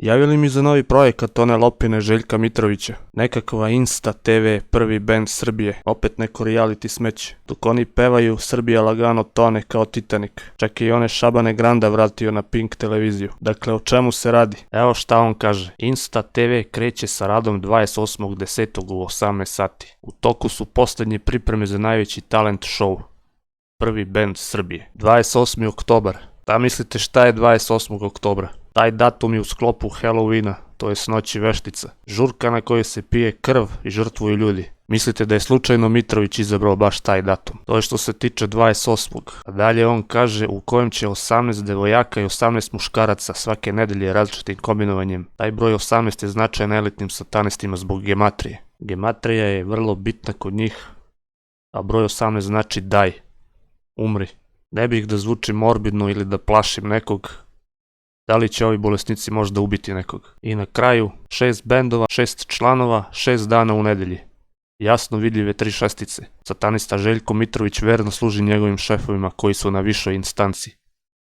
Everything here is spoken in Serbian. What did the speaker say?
Javili mi za novi projekat one lopine Željka Mitrovića. Nekakva Insta TV, prvi band Srbije. Opet neko reality smeće. Dok oni pevaju, Srbija lagano tone kao Titanic. Čak i one Šabane Granda vratio na Pink televiziju. Dakle, o čemu se radi? Evo šta on kaže. Insta TV kreće sa radom 28.10. u 18 sati. U toku su posljednje pripreme za najveći talent show. Prvi band Srbije. 28. oktobar. Da mislite šta je 28. oktobra? Taj datum je u sklopu Halloweena, to je noći veštica. Žurka na kojoj se pije krv i žrtvuju ljudi. Mislite da je slučajno Mitrović izabrao baš taj datum? To je što se tiče 28. A dalje on kaže u kojem će 18 devojaka i 18 muškaraca svake nedelje različitim kombinovanjem. Taj broj 18 je značajan elitnim satanistima zbog gematrije. Gematrija je vrlo bitna kod njih, a broj 18 znači daj, umri. Ne bih da zvuči morbidno ili da plašim nekog. Da li će ovi bolesnici možda ubiti nekog? I na kraju, 6 bendova, 6 članova, 6 dana u nedelji. Jasno vidljive 3 šestice. Satanista Željko Mitrović verno služi njegovim šefovima koji su na višoj instanci.